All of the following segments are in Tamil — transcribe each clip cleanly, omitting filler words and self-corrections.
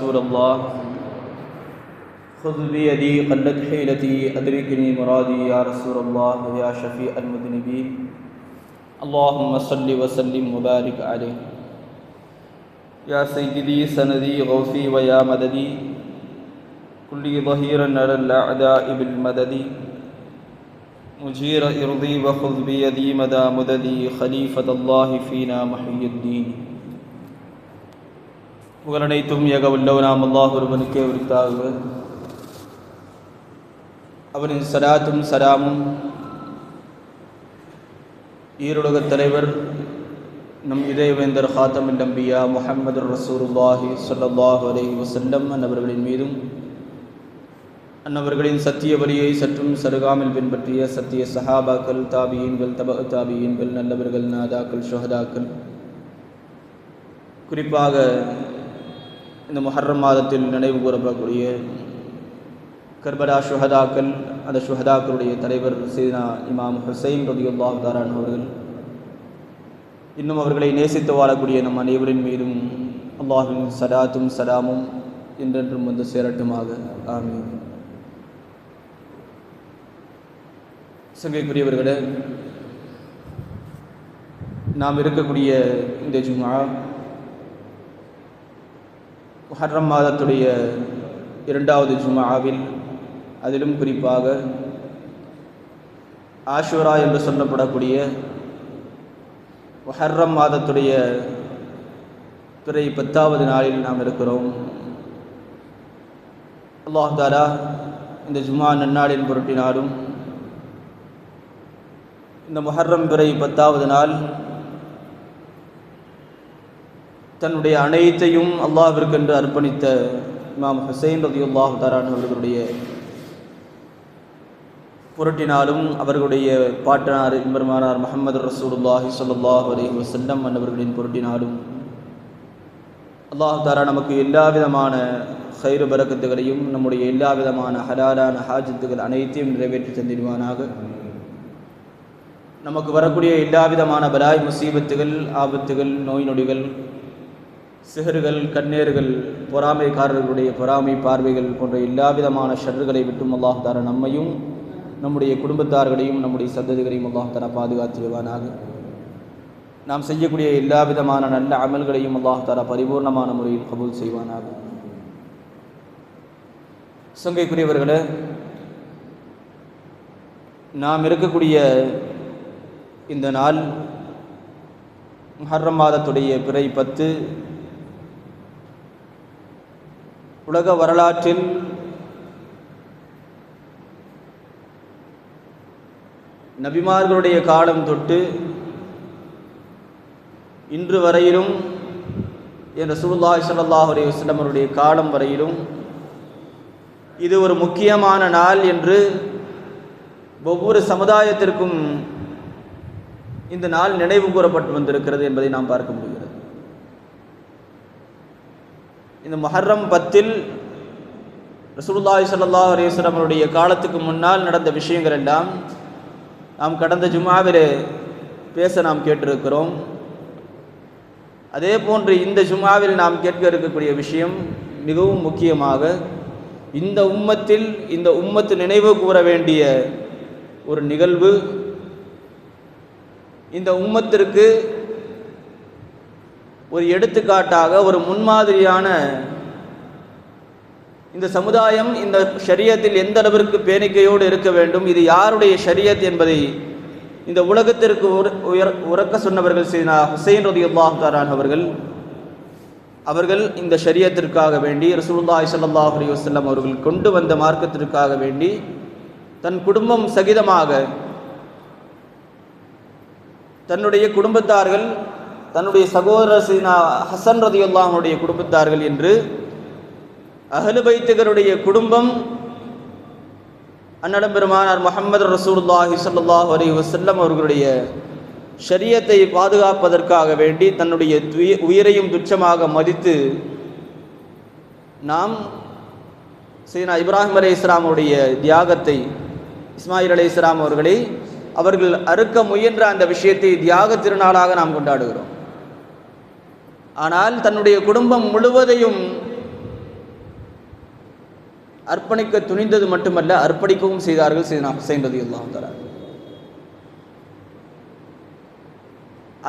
رسول الله خذ بيدي قلت حيلتي أدركني مرادي يا رسول الله يا شفيع المذنبين اللهم صل وسلم وبارك عليه يا سيدي سندي غوثي ويا مددي كلي ظهيرا على الأعداء بالمدد مجير إرضي وخذ بيدي مدى مددي خليفة الله فينا محي الدين புகழனைத்தும் ஏக வல்லவனாம் அல்லாஹ் ஒருவனுக்கே உரித்தாக. அவனின் சலாத்தும் சலாமும் ஈருலகத் தலைவர் நம் இதயவேந்தர் ஹாத்தமுல் அம்பியா முஹம்மது ரசூலுல்லாஹி ஸல்லல்லாஹு அலைஹி வஸல்லம் அன்னவர்களின் மீதும் அன்னவர்களின் சத்திய வழியை சற்றும் சருகாமல் பின்பற்றிய சத்திய சஹாபாக்கள், தாபியீன்கள், தபஅ தாபியீன்கள், நல்லவர்கள், நாதாக்கள், ஷுஹதாக்கள், குறிப்பாக இந்த முஹர்ரம் மாதத்தில் நினைவு கூறப்படக்கூடிய கர்பலா ஷுஹதாக்கள், அந்த ஷுஹதாக்களுடைய தலைவர் சையதுனா இமாம் ஹுசைன் ரலியல்லாஹு தஆலா அன்ஹு அவர்கள், இன்னும் அவர்களை நேசித்து வாழக்கூடிய நம் அனைவரின் மீதும் அல்லாஹ்வின் சலாத்தும் சலாமும் என்றென்றும் வந்து சேரட்டுமாக. ஆமீன். சங்கைக்குரியவர்களே, நாம் இருக்கக்கூடிய இந்த ஜும்ஆ முஹர்ரம் மாதத்துடைய 2வது ஜும்ஆவில், அதிலும் குறிப்பாக ஆஷூரா என்று சொல்லப்படக்கூடிய முஹர்ரம் மாதத்துடைய பிறை 10வது நாளில் நாம் இருக்கிறோம். அல்லாஹ் தஆலா இந்த ஜும்ஆ நன்னாளின் பொருட்டினாலும் இந்த முஹர்ரம் பிறை 10வது நாள் தன்னுடைய அனைத்தையும் அல்லாஹ்விற்கென்று அர்ப்பணித்த இமாம் ஹுசைன் ரலியல்லாஹு தஆலா அவர்களுடைய பொருட்டினாலும், அவர்களுடைய பாட்டனார் இம்பெருமானார் முஹம்மது ரசூலுல்லாஹி ஸல்லல்லாஹு அலைஹி வஸல்லம் அன்னவர்களின் பொருட்டினாலும் அல்லாஹ் தஆலா நமக்கு எல்லா விதமான கைரு பரக்கத்துகளையும், நம்முடைய எல்லா விதமான ஹலாலான ஹாஜத்துகள் அனைத்தையும் நிறைவேற்றி தந்திடுவானாக. நமக்கு வரக்கூடிய எல்லா விதமான பலாய் முசீபத்துகள், ஆபத்துகள், நோய் நொடிகள், சிஹர்கள், கண்ணேறுகள், பொறாமைக்காரர்களுடைய பொறாமை பார்வைகள் போன்ற எல்லா விதமான ஷர்றுகளை விட்டும் அல்லாஹ் தஆலா நம்மையும் நம்முடைய குடும்பத்தார்களையும் நம்முடைய சந்ததிகளையும் அல்லாஹ் தஆலா பாதுகாத்திடுவானாக. நாம் செய்யக்கூடிய எல்லா விதமான நல்ல அமல்களையும் அல்லாஹ் தஆலா பரிபூர்ணமான முறையில் கபூல் செய்வானாக. சங்கைக்குரியவர்களே, நாம் இருக்கக்கூடிய இந்த நாள் முஹர்ரம் மாதத்துடைய பிறை 10 உலக வரலாற்றில் நபிமார்களுடைய காலம் தொட்டு இன்று வரையிலும் ரசூலுல்லாஹி ஸல்லல்லாஹு அலைஹி வஸல்லம் அவருடைய காலம் வரையிலும் இது ஒரு முக்கியமான நாள் என்று ஒவ்வொரு சமுதாயத்திற்கும் இந்த நாள் நினைவு கூறப்பட்டு வந்திருக்கிறது என்பதை நாம் பார்க்க முடிகிறது. இந்த முஹர்ரம் 10 ரசூலுல்லாஹி ஸல்லல்லாஹு அலைஹி வஸல்லம் அவருடைய காலத்துக்கு முன்னால் நடந்த விஷயங்கள் எல்லாம் நாம் கடந்த ஜும்ஆவிலே பேச நாம் கேட்டிருக்கிறோம். அதே போன்று இந்த ஜும்ஆவில் நாம் கேட்க இருக்கக்கூடிய விஷயம் மிகவும் முக்கியமாக இந்த உம்மத்தில், இந்த உம்மத்து நினைவு கூற வேண்டிய ஒரு நிகழ்வு, இந்த உம்மத்திற்கு ஒரு எடுத்துக்காட்டாக, ஒரு முன்மாதிரியான இந்த சமுதாயம் இந்த ஷரியத்தில் எந்த அளவிற்கு பேணிக்கையோடு இருக்க வேண்டும், இது யாருடைய ஷரியத் என்பதை இந்த உலகத்திற்கு உறக்க சொன்னவர்கள் சையதுனா ஹுசைன் ரலியல்லாஹு தஆலா அவர்கள் இந்த ஷரியத்திற்காக வேண்டி, ரசூலுல்லாஹி ஸல்லல்லாஹு அலைஹி வஸல்லம் அவர்கள் கொண்டு வந்த மார்க்கத்திற்காக வேண்டி தன் குடும்பம் சகிதமாக, தன்னுடைய குடும்பத்தார்கள், தன்னுடைய சகோதரர் சையதுனா ஹசன் ரலியல்லாஹு அன்ஹுடைய குடும்பத்தார்கள் என்று அஹ்லு பைத்துகளுடைய குடும்பம் அன்னலம் பெருமானார் முஹம்மது ரசூலுல்லாஹி ஸல்லல்லாஹு அலைஹி வஸல்லம் அவர்களுடைய ஷரியத்தை பாதுகாப்பதற்காக வேண்டி தன்னுடைய உயிரையும் துச்சமாக மதித்து நாம் சையதுனா இப்ராஹிம் அலைஹிஸ்ஸலாம் அவருடைய தியாகத்தை, இஸ்மாயில் அலைஹிஸ்ஸலாம் அவர்கள் அறுக்க முயன்ற அந்த விஷயத்தை தியாக திருநாளாக நாம் கொண்டாடுகிறோம். ஆனால் தன்னுடைய குடும்பம் முழுவதையும் அர்ப்பணிக்க துணிந்தது மட்டுமல்ல, அர்ப்பணிக்கவும் செய்தார்கள் சையதுனா ஹுசைன் ரலியல்லாஹு தஆலா.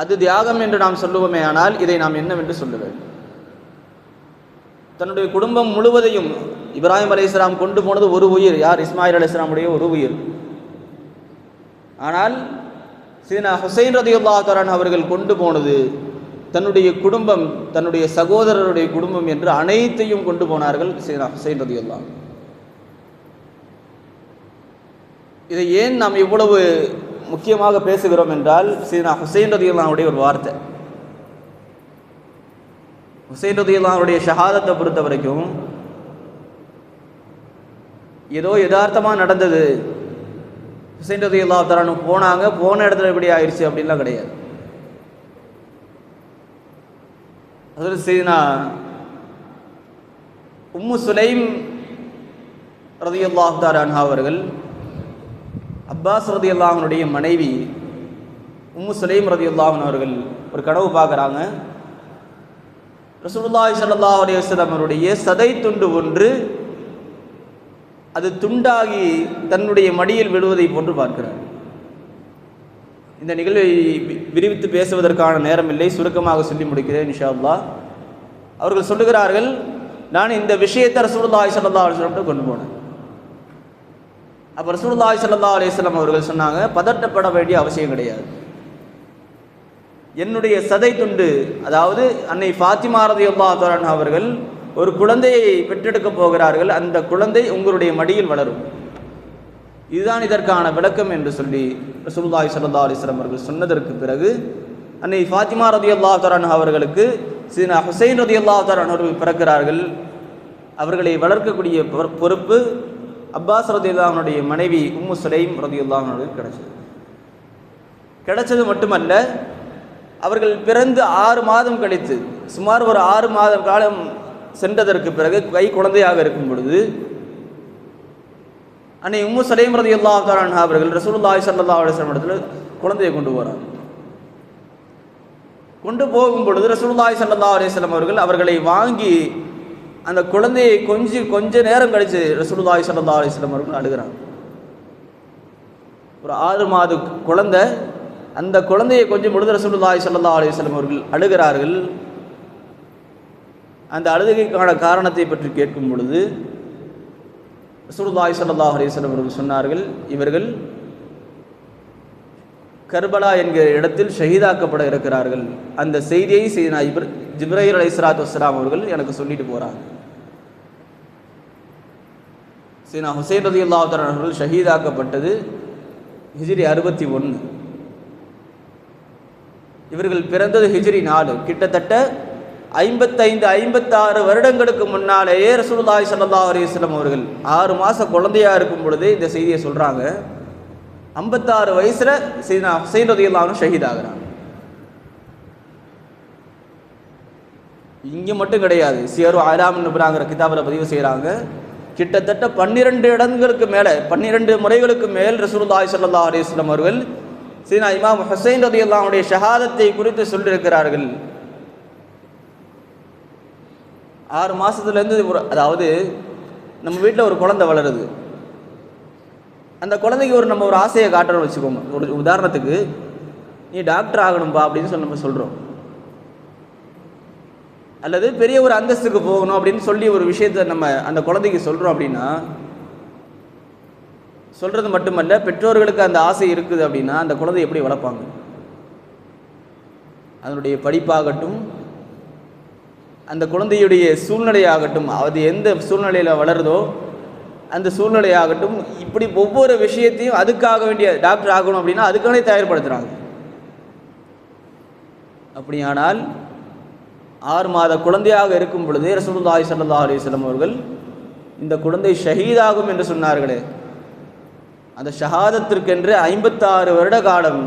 அது தியாகம் என்று நாம் சொல்லுவோமே, ஆனால் இதை நாம் என்னவென்று சொல்ல வேண்டும்? தன்னுடைய குடும்பம் முழுவதையும் இப்ராஹிம் அலைஹிஸ்ஸலாம் கொண்டு போனது ஒரு உயிர், யார்? இஸ்மாயில் அலைஹிஸ்ஸலாமுடைய ஒரு உயிர். ஆனால் சையதுனா ஹுசைன் ரலியல்லாஹு தஆலா அவர்கள் கொண்டு போனது தன்னுடைய குடும்பம், தன்னுடைய சகோதரருடைய குடும்பம் என்று அனைத்தையும் கொண்டு போனார்கள் சையதுனா ஹுசைன் ரலியல்லாஹு. இதை ஏன் நாம் இவ்வளவு முக்கியமாக பேசுகிறோம் என்றால், சையதுனா ஹுசைன் ரலியல்லாஹுடைய ஒரு வார்த்தை. ஹுசைன் ரலியல்லாஹுடைய ஷஹாதத்தை பொறுத்த வரைக்கும் ஏதோ யதார்த்தமாக நடந்தது, ஹுசைன் ரலியல்லாஹு தஆலா போனாங்க, போன இடத்துல எப்படி ஆயிடுச்சு அப்படின்லாம் கிடையாது. அதில் சையதுனா உம்மு சுலைம் ரலியல்லாஹு தஆலா அன்ஹா அவர்கள் அப்பாஸ் ரலியல்லாஹு அன்ஹுடைய மனைவி உம்மு சுலைம் ரலியல்லாஹு அன்ஹா அவர்கள் ஒரு கனவு பார்க்குறாங்க. ரசூலுல்லாஹி ஸல்லல்லாஹு அலைஹி வஸல்லம் அவருடைய சதை துண்டு ஒன்று அது துண்டாகி தன்னுடைய மடியில் விழுவதை போன்று பார்க்கிறார். இந்த நிகழ்வை விரிவித்து பேசுவதற்கான நேரம் இல்லை, சுருக்கமாக சொல்லி முடிக்கிறேன் இன்ஷா அல்லாஹ். அவர்கள் சொல்லுகிறார்கள், நான் இந்த விஷயத்தை ரசூலுல்லாஹி ஸல்லல்லாஹு அலைஹி வஸல்லம் கொண்டு போனேன். அப்போ ரசூலுல்லாஹி ஸல்லல்லாஹு அலைஹி வஸல்லம் அவர்கள் சொன்னாங்க, பதட்டப்பட வேண்டிய அவசியம் கிடையாது. என்னுடைய சதை துண்டு, அதாவது அன்னை ஃபாத்திமா ரலியல்லாஹு தஆலா அவர்கள் ஒரு குழந்தையை பெற்றெடுக்கப் போகிறார்கள், அந்த குழந்தை உங்களுடைய மடியில் வளரும், இதுதான் இதற்கான விளக்கம் என்று சொல்லி ரசூலுல்லாஹி ஸல்லல்லாஹு அலைஹி வஸல்லம் அவர்கள் சொன்னதற்கு பிறகு அன்னை ஃபாத்திமா ரலியல்லாஹு தஆலா அவர்களுக்கு சையதுனா ஹுசைன் ரலியல்லாஹு தஆலா அவர்கள் பிறக்கிறார்கள். அவர்களை வளர்க்கக்கூடிய பொறுப்பு அப்பாஸ் ரலியல்லாஹு அன்ஹுடைய மனைவி உம்மு சுலைம் ரலியல்லாஹு அன்ஹா கிடைச்சது மட்டுமல்ல, அவர்கள் பிறந்து 6 மாதம் கழித்து, சுமார் ஒரு 6 மாதம் காலம் சென்றதற்கு பிறகு, கை குழந்தையாக இருக்கும் பொழுது அன்னை உம்மு சுலைம் ரலியல்லாஹு தஆலா அன்ஹா அவர்கள் ரசூலுல்லாஹி ஸல்லல்லாஹு அலைஹி வஸல்லம் இடத்துல குழந்தையை கொண்டு போகிறாங்க. கொண்டு போகும் பொழுது ரசூலுல்லாஹி ஸல்லல்லாஹு அலைஹி வஸல்லம் அவர்கள் அவர்களை வாங்கி அந்த குழந்தையை கொஞ்ச நேரம் கழித்து ரசூலுல்லாஹி ஸல்லல்லாஹு அலைஹி வஸல்லம் அவர்கள் அழுகிறாங்க. ஒரு 6 மாத குழந்தை, அந்த குழந்தையை கொஞ்சம் பொழுது ரசூலுல்லாஹி ஸல்லல்லாஹு அலைஹி வஸல்லம் அவர்கள் அழுகிறார்கள். அந்த அழுகைக்கான காரணத்தை பற்றி கேட்கும் பொழுது ரசூலுல்லாஹி ஸல்லல்லாஹு அலைஹி வஸல்லம் அவர்கள் சொன்னார்கள், இவர்கள் கர்பலா என்கிற இடத்தில் ஷஹீதாக்கப்பட இருக்கிறார்கள். அந்த செய்தியை சையதுனா ஜிப்ரீல் அலைஹிஸ்ஸலாத்து வஸ்ஸலாம் அவர்கள் எனக்கு சொல்லிட்டு போகிறாங்க. சையதுனா ஹுசைன் ரலியல்லாஹு தஆலா அவர்கள் ஷஹீதாக்கப்பட்டது ஹிஜ்ரி 61. இவர்கள் பிறந்தது ஹிஜ்ரி 4. கிட்டத்தட்ட 55-56 வருடங்களுக்கு முன்னாலேயே ரசூலுல்லாஹி ஸல்லல்லாஹு அலைஹி வஸல்லம் அவர்கள் 6 மாத குழந்தையாக இருக்கும் பொழுதே இந்த செய்தியை சொல்கிறாங்க. 56 வயசுல சையதுனா ஹுசைன் ரலியல்லாஹு அன்ஹு ஷஹீதாகிறாங்க. இங்கே மட்டும் கிடையாது, சியரு அலாம் நுபுராங்கிற கிதாபில் பதிவு செய்கிறாங்க. கிட்டத்தட்ட 12 இடங்களுக்கு மேலே, 12 முறைகளுக்கு மேல் ரசூலுல்லாஹி ஸல்லல்லாஹு அலைஹி வஸல்லம் அவர்கள் சையதுனா இமாம் ஹுசைன் ரலியல்லாஹு அன்ஹுடைய ஷஹாதத்தை குறித்து சொல்லியிருக்கிறார்கள். 6 மாதத்துலேருந்து, அதாவது நம்ம வீட்டில் ஒரு குழந்தை வளருது, அந்த குழந்தைக்கு நம்ம ஒரு ஆசையை காட்டுறோம்னு வச்சுக்கோங்க. ஒரு உதாரணத்துக்கு, நீ டாக்டர் ஆகணும்பா அப்படின்னு நம்ம சொல்கிறோம், அல்லது பெரிய ஒரு அந்தஸ்துக்கு போகணும் அப்படின்னு சொல்லி ஒரு விஷயத்தை நம்ம அந்த குழந்தைக்கு சொல்கிறோம் அப்படின்னா, சொல்கிறது மட்டுமல்ல, பெற்றோர்களுக்கு அந்த ஆசை இருக்குது அப்படின்னா அந்த குழந்தை எப்படி வளர்ப்பாங்க? அதனுடைய படிப்பாகட்டும், அந்த குழந்தையுடைய சூழ்நிலையாகட்டும், அது எந்த சூழ்நிலையில் வளருதோ அந்த சூழ்நிலையாகட்டும், இப்படி ஒவ்வொரு விஷயத்தையும் அதுக்காக வேண்டிய டாக்டர் ஆகணும் அப்படின்னா அதுக்கானே தயார்படுத்துகிறாங்க. அப்படியானால் 6 மாத குழந்தையாக இருக்கும் பொழுதே ரசூலுல்லாஹி ஸல்லல்லாஹு அலைஹி வஸல்லம் அவர்கள் இந்த குழந்தை ஷஹீதாகும் என்று சொன்னார்களே, அந்த ஷஹாதத்திற்கென்று 56 வருட காலம்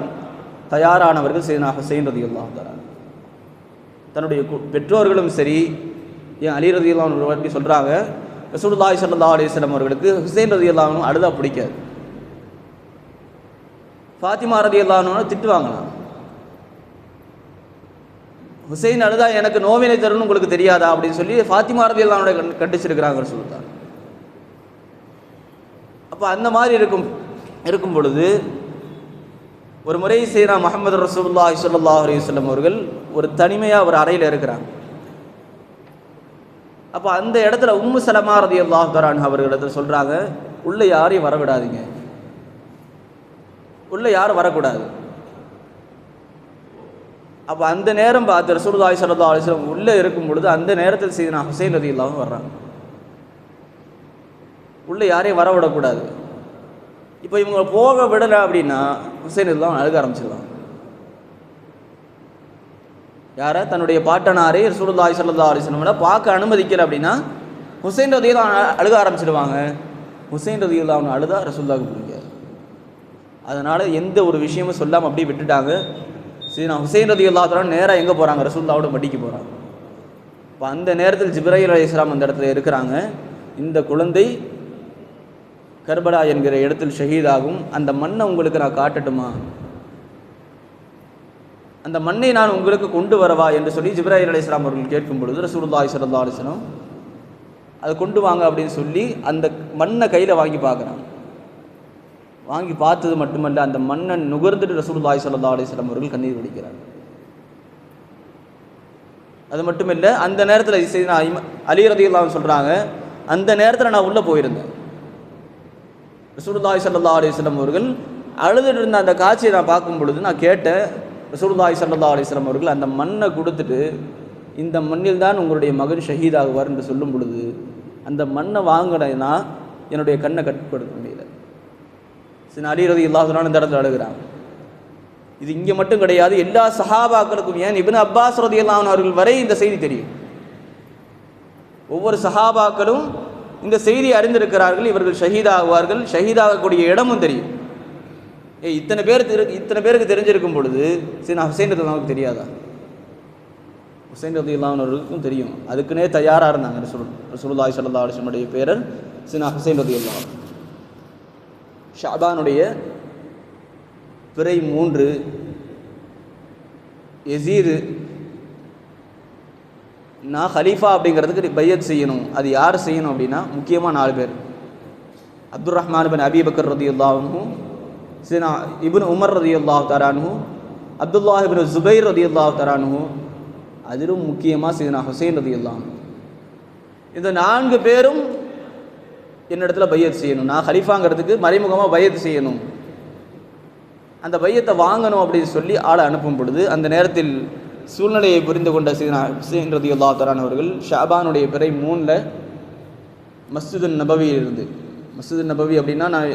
தயாரானவர்கள் சையதுனா ஹுசைன் ரலியல்லாஹு தஆலா. தன்னுடைய பெற்றோர்களும் சரி, ஏன் அலி ரலியல்லாஹு அன்ஹு பற்றி சொல்கிறாங்க, ரசூலுல்லாஹி ஸல்லல்லாஹு அலைஹி வஸல்லம் அவர்களுக்கு ஹுசைன் ரலியல்லாஹு அன்ஹு அழுதா பிடிக்காது. ஃபாத்திமா ரலியல்லாஹு அன்ஹா திட்டுவாங்களாம், ஹுசைன் அழுதா எனக்கு நோவினை தரும்னு உங்களுக்கு தெரியாதா அப்படின்னு சொல்லி ஃபாத்திமா ரலியல்லாஹு அன்ஹா கண்டிச்சிருக்கிறாங்க ரசூலுல்லாஹ். அப்போ அந்த மாதிரி இருக்கும் பொழுது ஒரு முறை செய்தா முஹம்மது ரசூலுல்லாஹி ஸல்லல்லாஹு அலைஹி வஸல்லம் அவர்கள் ஒரு தனிமையாக ஒரு அறையில் இருக்கிறாங்க. அப்போ அந்த இடத்துல உம்மு சலமா ரலியல்லாஹு தஆலா அன்ஹா அவர்களிடத்தில் சொல்கிறாங்க, உள்ளே யாரையும் வரவிடாதீங்க, உள்ளே யாரும் வரக்கூடாது. அப்போ அந்த நேரம் பார்த்து ரசூலுல்லாஹி ஸல்லல்லாஹு அலைஹி வஸல்லம் உள்ளே இருக்கும் பொழுது அந்த நேரத்தில் சையதுனா ஹுசைன் ரலியல்லாஹு வர்றாங்க. உள்ளே யாரையும் வரவிடக்கூடாது. இப்போ இவங்க போக விடலை அப்படின்னா ஹுசைன் ரலியல்லாஹு அழுக ஆரம்பிச்சிடலாம். யாரை? தன்னுடைய பாட்டனாரே ரசூலுல்லாஹி ஸல்லல்லாஹு அலைஹி வஸல்லம் பார்க்க அனுமதிக்கல அப்படின்னா ஹுசைன் ரலியல்லாஹு அழுக ஆரம்பிச்சிடுவாங்க. ஹுசைன் ரலியல்லாஹு அழுதா ரசூலுல்லாஹ்வுக்கு பிடிக்காது. அதனால் எந்த ஒரு விஷயமும் சொல்லாமல் அப்படியே விட்டுட்டாங்க. சரி, நான் ஹுசைன் ரலியல்லாஹு தஆலா நேராக எங்கே போகிறாங்க? ரசூலுல்லாஹ்வோட மடிக்கு போகிறாங்க. இப்போ அந்த நேரத்தில் ஜிப்ரீல் அலைஹிஸ்ஸலாம் அந்த இடத்துல இருக்கிறாங்க. இந்த குழந்தை கர்பலா என்கிற இடத்தில் ஷஹீதாகும், அந்த மண்ணை உங்களுக்கு நான் காட்டட்டுமா, அந்த மண்ணை நான் உங்களுக்கு கொண்டு வரவா என்று சொல்லி ஜிப்ரீல் அலைஹிஸ்ஸலாம் அவர்கள் கேட்கும் பொழுது ரசூலுல்லாஹி ஸல்லல்லாஹு அலைஹி வஸல்லம் அதை கொண்டு வாங்க அப்படின்னு சொல்லி அந்த மண்ணை கையில் வாங்கி பார்க்குறாங்க. வாங்கி பார்த்தது மட்டுமல்ல, அந்த மண்ணை நுகர்ந்துட்டு ரசூலுல்லாஹி ஸல்லல்லாஹு அலைஹி வஸல்லம் அவர்கள் கண்ணீர் வடிக்கிறாங்க. அது மட்டுமில்லை, அந்த நேரத்தில் சையதுனா அலி ரலியல்லாஹு அன்ஹு சொல்கிறாங்க, அந்த நேரத்தில் நான் உள்ளே போயிருந்தேன். ரசூலுல்லாஹி ஸல்லல்லாஹு அலைஹி வஸல்லம் அவர்கள் அழுதுட்டு இருந்த அந்த காட்சியை நான் பார்க்கும் பொழுது நான் கேட்டேன், ரசூலுல்லாஹி ஸல்லல்லாஹு அலைஹி வஸல்லம் அவர்கள் அந்த மண்ணை கொடுத்துட்டு இந்த மண்ணில் தான் உங்களுடைய மகன் ஷஹீதாகுவார் என்று சொல்லும் பொழுது அந்த மண்ணை வாங்கினா என்னுடைய கண்ணை கட்டுப்படுத்த முடியல. சரி, அலி ரலியல்லாஹு அன்ஹு இந்த இடத்துல அழுகிறாங்க. இது இங்கே மட்டும் கிடையாது, எல்லா சஹாபாக்களுக்கும், ஏன் இப்னு அப்பாஸ் ரலியல்லாஹு அன்ஹு அவர்கள் வரை இந்த செய்தி தெரியும். ஒவ்வொரு சஹாபாக்களும் இந்த செய்தி அறிந்திருக்கிறார்கள், இவர்கள் ஷஹீதாகுவார்கள், ஷஹீதாகக்கூடிய இடமும் தெரியும். இத்தனை பேருக்கு தெரிஞ்சிருக்கும் பொழுது சரி, நான் ஹுசைன் ரலியல்லாஹு அன்ஹுக்கு தெரியாதா? ஹுசைன் ரலியல்லாஹு அன்ஹு அவர்களுக்கும் தெரியும். அதுக்குன்னே தயாராக இருந்தாங்க. ரசூலுல்லாஹி ஸல்லல்லாஹு அலைஹி வஸல்லம் பேரர் சையதுனா ஹுசைன் ரலியல்லாஹு அன்ஹு. ஷஅபானுடைய பிறை 3 யசீது நான் ஹலீஃபா அப்படிங்கிறதுக்கு பையத் செய்யணும். அது யார் செய்யணும் அப்படின்னா முக்கியமாக 4 பேர். அப்துர் ரஹ்மான் பின் அபீ பக்கர் ரலியல்லாஹு அன்ஹு, சையதுனா இப்னு உமர் ரலியல்லாஹு தஆலா அன்ஹு, அப்துல்லாஹ் இப்னு ஜுபைர் ரலியல்லாஹு தஆலா அன்ஹு, அதிலும் முக்கியமாக சையதுனா ஹுசைன் ரலியல்லாஹு அன்ஹு. இந்த 4 பேரும் என்னிடத்துல பையத் செய்யணும். நான் ஹலீஃபாங்கிறதுக்கு மறைமுகமாக பையத் செய்யணும், அந்த பையத்தை வாங்கணும் அப்படின்னு சொல்லி ஆளை அனுப்பும் பொழுது அந்த நேரத்தில் சூழ்நிலையை புரிந்து கொண்ட சையதுனா ஹுசைன் ரலியல்லாஹு தஆலா அவர்கள் ஷஅபானுடைய பிறை 3 மஸ்ஜிது நபவியிலிருந்து, மஸ்ஜிது நபவி அப்படின்னா நான்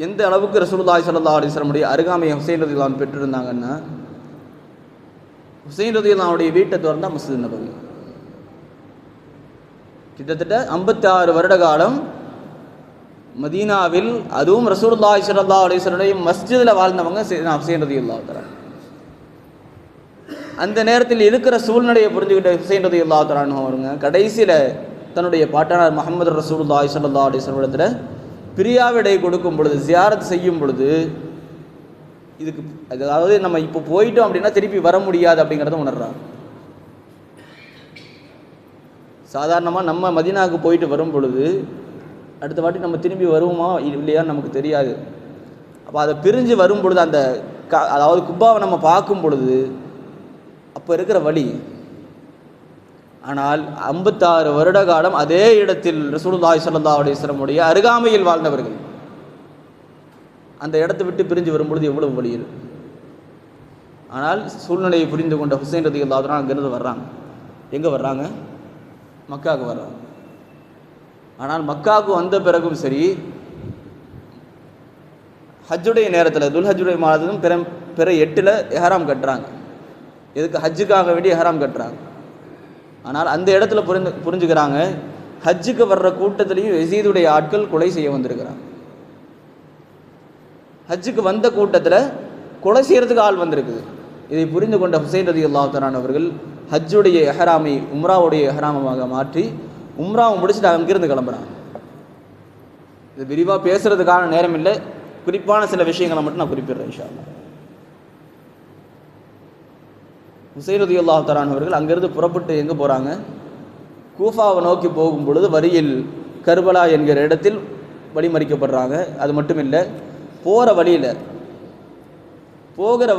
எந்த அளவுக்கு ரசூலுல்லாஹி ஸல்லல்லாஹு அலைஹி வஸல்லம் அருகாமையை ஹுசைன் ரலியல்லாஹு அன்ஹு பெற்றிருந்தாங்கன்னா, ஹுசைன் ரலியல்லாஹு அன்ஹுடைய வீட்டை திறந்தா மஸ்ஜிது நபவி. கிட்டத்தட்ட 56 வருட காலம் மதீனாவில், அதுவும் ரசூலுல்லாஹி ஸல்லல்லாஹு அலைஹி வஸல்லம் மஸ்ஜிதில் வாழ்ந்தவங்க சையதுனா ஹுசைன் ரலியல்லாஹு தஆலா. அந்த நேரத்தில் இருக்கிற சூழ்நிலையை புரிஞ்சுக்கிட்ட ஹுசைன் ரலியல்லாஹு தஆலா அவருங்க கடைசியில் தன்னுடைய பாட்டனார் முஹம்மது ரசூலுல்லாஹி ஸல்லல்லாஹு அலைஹி வஸல்லம் இடத்துல பிரியாவிடை கொடுக்கும் பொழுது, ஜியாரத் செய்யும் பொழுது, இதுக்கு அதாவது நம்ம இப்போ போயிட்டோம் அப்படின்னா திருப்பி வர முடியாது அப்படிங்கிறத உணர்றாங்க. சாதாரணமாக நம்ம மதீனாவுக்கு போயிட்டு வரும் பொழுது அடுத்த வாட்டி நம்ம திரும்பி வருவோமா இல்லையான்னு நமக்கு தெரியாது. அப்போ அதை பிரிஞ்சு வரும் பொழுது அந்த அதாவது குப்பாவை நம்ம பார்க்கும் பொழுது அப்போ இருக்கிற வழி. ஆனால் 56 வருட காலம் அதே இடத்தில் ரசூலுல்லாஹி ஸல்லல்லாஹு அலைஹி வஸல்லம் உடைய அருகாமையில் வாழ்ந்தவர்கள் அந்த இடத்தை விட்டு பிரிஞ்சு வரும்பொழுது எவ்வளவு வழி இருக்கு. ஆனால் சூழ்நிலையை புரிந்து கொண்ட ஹுசைன் ரலியல்லாஹு அன்ஹு அங்கிருந்து வர்றாங்க. எங்கே வர்றாங்க? மக்காவுக்கு வர்றாங்க. ஆனால் மக்காவுக்கு வந்த பிறகும் சரி, ஹஜ்ஜுடைய நேரத்தில் துல்ஹஜ்ஜுடைய மாதத்தும் பிற 8 எஹராம் கட்டுறாங்க. எதுக்கு? ஹஜ்ஜுக்காக வேண்டி எஹராம் கட்டுறாங்க. ஆனால் அந்த இடத்துல புரிஞ்சுக்கிறாங்க, ஹஜ்ஜுக்கு வர்ற கூட்டத்திலையும் யசீதுடைய ஆட்கள் கொலை செய்ய வந்திருக்கிறாங்க. ஹஜ்ஜுக்கு வந்த கூட்டத்தில் கொலை செய்கிறதுக்கு ஆள் வந்திருக்குது. இதை புரிந்து கொண்ட ஹுசைன் ரலியல்லாஹு தஆலா அவர்கள் ஹஜ்ஜுடைய எஹராமை உம்ராவுடைய எஹராமமாக மாற்றி உம்ராவை முடிச்சுட்டு அங்கிருந்து கிளம்புறாங்க. இது விரிவாக பேசுகிறதுக்கான நேரம் இல்லை, குறிப்பான சில விஷயங்களை மட்டும் நான் குறிப்பிடுறேன் இன்ஷா அல்லாஹ். ஹுசைன் ரலியல்லாஹு தஆலா அவர்கள் அங்கிருந்து புறப்பட்டு எங்கே போகிறாங்க? கூஃபாவை நோக்கி போகும் பொழுது வரியில் கர்பலா என்கிற இடத்தில் வழிமறிக்கப்படுறாங்க. அது மட்டும் இல்லை, போகிற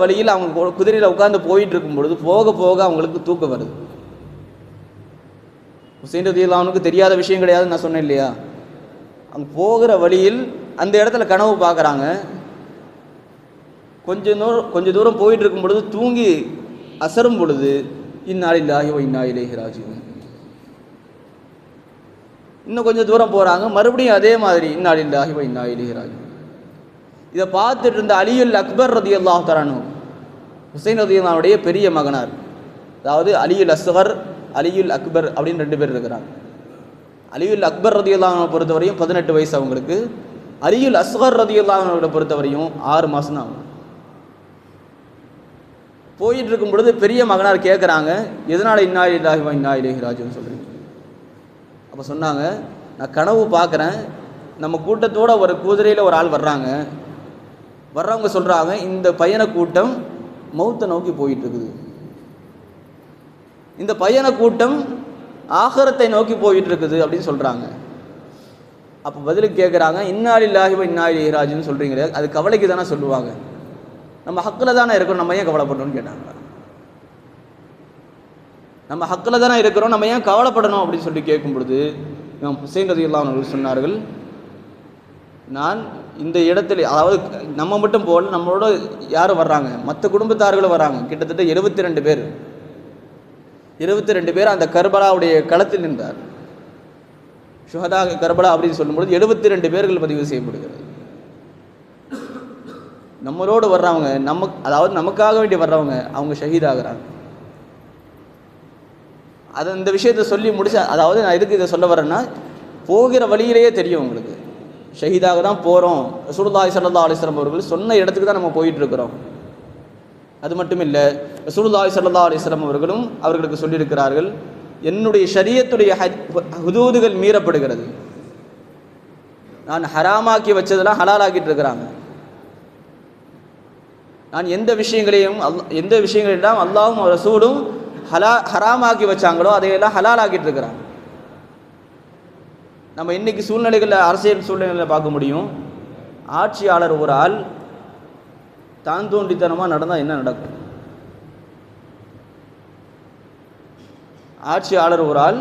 வழியில் அவங்க குதிரையில் உட்கார்ந்து போயிட்டு இருக்கும் பொழுது போக போக அவங்களுக்கு தூக்கம் வருது. ஹுசைன் ரலியல்லாஹு அன்ஹுக்கு தெரியாத விஷயம் கிடையாதுன்னு நான் சொன்னேன் இல்லையா? அங்கே போகிற வழியில் அந்த இடத்துல கனவு பார்க்குறாங்க. கொஞ்ச தூரம் போயிட்டு இருக்கும் பொழுது தூங்கி அசரும் பொழுது இன்னா லில்லாஹி வ இன்னா இலைஹி ராஜிஊன். இன்னும் கொஞ்சம் தூரம் போகிறாங்க, மறுபடியும் அதே மாதிரி இன்னா லில்லாஹி வ இன்னா இலைஹி ராஜிஊன். இதை பார்த்துட்டு இருந்த அலியுல் அக்பர் ரலியல்லாஹு தஆலா அன்ஹு, ஹுசைன் ரலியல்லாஹு அன்ஹுடைய பெரிய மகனார், அதாவது அலியுல் அஸ்கர், அலியுல் அக்பர் அப்படின்னு 2 பேர் இருக்கிறாங்க. அலியுல் அக்பர் ரலியல்லாஹு அன்ஹு பொறுத்தவரையும் 18 வயசு அவங்களுக்கு. அலியுல் அஸ்கர் ரலியல்லாஹு அன்ஹு பொறுத்தவரையும் 6 மாதம் தான். போயிட்டு இருக்கும் பொழுது பெரிய மகனார் கேட்குறாங்க, எதனால் இன்னா லில்லாஹி வ இன்னா இலைஹி ராஜிஊன் சொல்கிறீங்க? அப்போ சொன்னாங்க, நான் கனவு பார்க்குறேன், நம்ம கூட்டத்தோட ஒரு குதிரையில் ஒரு ஆள் வர்றவங்க சொல்கிறாங்க, இந்த பயண கூட்டம் மௌத்தை நோக்கி போயிட்டு இருக்குது, இந்த பயண கூட்டம் ஆகிரத்தை நோக்கி போயிட்டு இருக்குது அப்படின்னு சொல்கிறாங்க. அப்போ பதிலுக்கு கேட்குறாங்க, இன்னா லில்லாஹி வ இன்னா இலைஹி ராஜிஊன் சொல்கிறீங்களே, அது கவலைக்கு தானே சொல்லுவாங்க, நம்ம ஹக்கில் தானே இருக்கிறோம், நம்ம ஏன் கவலைப்படணும்னு கேட்டாங்க. நம்ம ஹக்கில் தானே இருக்கிறோம், நம்ம ஏன் கவலைப்படணும் அப்படின்னு சொல்லி கேட்கும் பொழுது இமாம் ஹுசைன் ரலியல்லாஹு அன்ஹு சொன்னார்கள், நான் இந்த இடத்துல, அதாவது நம்ம மட்டும் போல, நம்மளோட யாரும் வர்றாங்க, மற்ற குடும்பத்தார்களும் வர்றாங்க, கிட்டத்தட்ட 72 பேர் அந்த கர்பலாவுடைய களத்தில் நின்றார். ஷுஹதா கர்பலா அப்படின்னு சொல்லும்பொழுது 72 பேர்கள் பதிவு செய்யப்படுகிறது. நம்மளோடு வர்றவங்க, அதாவது நமக்காக வேண்டி வர்றவங்க, அவங்க ஷஹீதாகிறாங்க. அதை இந்த விஷயத்தை சொல்லி முடிச்ச, அதாவது நான் எதுக்கு இதை சொல்ல வரேன்னா, போகிற வழியிலேயே தெரியும் உங்களுக்கு, ஷஹீதாக தான் போகிறோம். ரசூலுல்லாஹி ஸல்லல்லாஹு அலைஹி வஸல்லம் அவர்கள் சொன்ன இடத்துக்கு தான் நம்ம போயிட்டு இருக்கிறோம். அது மட்டும் இல்லை, ரசூலுல்லாஹி ஸல்லல்லாஹு அலைஹி வஸல்லம் அவர்களும் அவர்களுக்கு சொல்லியிருக்கிறார்கள், என்னுடைய ஷரியத்துடைய ஹுதூதுகள் மீறப்படுகிறது, நான் ஹராமாக்கி வச்சதெல்லாம் ஹலாலாக்கிட்டு இருக்கிறாங்க, நான் எந்த விஷயங்களெல்லாம் அல்லாஹும் ரசூலும் ஹராமாக்கி வச்சாங்களோ அதையெல்லாம் ஹலாலாக்கிட்டு இருக்கிறாங்க. நம்ம இன்னைக்கு அரசியல் சூழ்நிலைகளில் பார்க்க முடியும், ஆட்சியாளர் ஒரு ஆள் தான் தோன்றித்தனமாக நடந்தால் என்ன நடக்கும்? ஆட்சியாளர் ஒரு ஆள்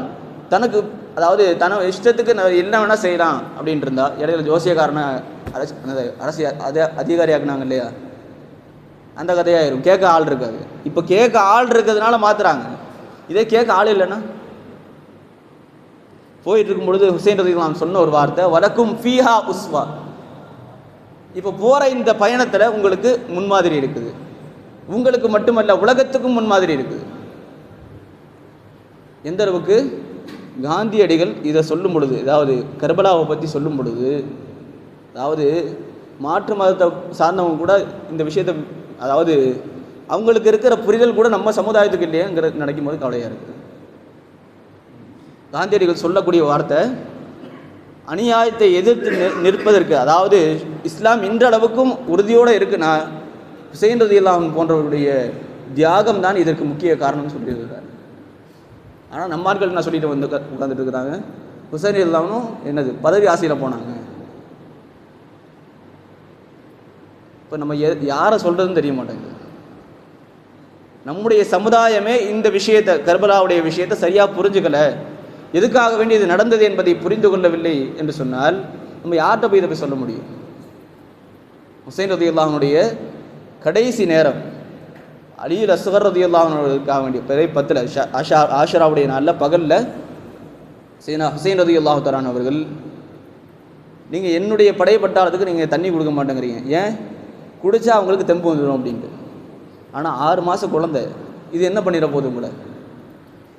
தனக்கு, அதாவது இஷ்டத்துக்கு என்ன வேணால் செய்யலாம் அப்படின்ட்டு இருந்தா, இடையில ஜோசியக்காரனை அதிகாரியாக்குனாங்க இல்லையா, அந்த கதையாயிரும். கேட்க ஆள் இருக்காது. இப்போ கேட்க ஆள் இருக்கிறதுனால மாத்துறாங்க. இதே கேட்க ஆள் இல்லைன்னா, போயிட்டு இருக்கும் பொழுது ஹுசைன் ரலியல்லாஹு சொன்ன ஒரு வார்த்தை, வலக்கும் ஃபீஹா உஸ்வா, இப்போ போகிற இந்த பயணத்தில் உங்களுக்கு முன்மாதிரி இருக்குது, உங்களுக்கு மட்டுமல்ல உலகத்துக்கும் முன்மாதிரி இருக்குது. எந்த அளவுக்கு காந்தியடிகள் இதை சொல்லும் பொழுது, அதாவது கர்பலாவை பற்றி சொல்லும் பொழுது, அதாவது மாற்று மதத்தை சார்ந்தவங்க கூட இந்த விஷயத்தை, அதாவது அவங்களுக்கு இருக்கிற புரிதல் கூட நம்ம சமுதாயத்துக்கு இல்லையேங்கிறது நினைக்கும் போது கவலையாக இருக்குது. காந்தியடிகள் சொல்லக்கூடிய வார்த்தை, அநியாயத்தை எதிர்த்து நிற்பதற்கு, அதாவது இஸ்லாம் இன்றளவுக்கும் உறுதியோடு இருக்குன்னா ஹுசைன் ரலியல்லாஹு அன்ஹு போன்றவர்களுடைய தியாகம் தான் இதற்கு முக்கிய காரணம்னு சொல்லியிருக்கிறார். ஆனால் நம்ம ஆட்கள் என்ன சொல்லிட்டு உட்காந்துட்டு இருக்கிறாங்க, ஹுசைன் ரலியல்லாஹு அன்ஹு என்னது பதவி ஆசையில் போனாங்க. இப்போ நம்ம யாரை சொல்கிறதுன்னு தெரிய மாட்டேங்குது. நம்முடைய சமுதாயமே இந்த விஷயத்தை, கர்பலாவுடைய விஷயத்தை சரியாக புரிஞ்சுக்கலை, எதுக்காக வேண்டி இது நடந்தது என்பதை புரிந்து கொள்ளவில்லை என்று சொன்னால் நம்ம யார்கிட்ட போய் இதை போய் சொல்ல முடியும்? ஹுசைன் ரலியல்லாஹு அன்ஹுடைய கடைசி நேரம், அலியுல் அஸ்கர் ரலியல்லாஹு அன்ஹுக்காக வேண்டிய பிறை 10 ஆஷராவுடைய நாளில் பகலில் ஹுசைன் ரலியல்லாஹு தஆலா அவர்கள், நீங்கள் என்னுடைய படைப்பட்டாளத்துக்கு நீங்கள் தண்ணி கொடுக்க மாட்டேங்கிறீங்க, ஏன்? குடித்தா அவங்களுக்கு தெம்பு வந்துடும் அப்படின்ட்டு. ஆனால் 6 மாதம் குழந்தை, இது என்ன பண்ணிட போதும் கூட,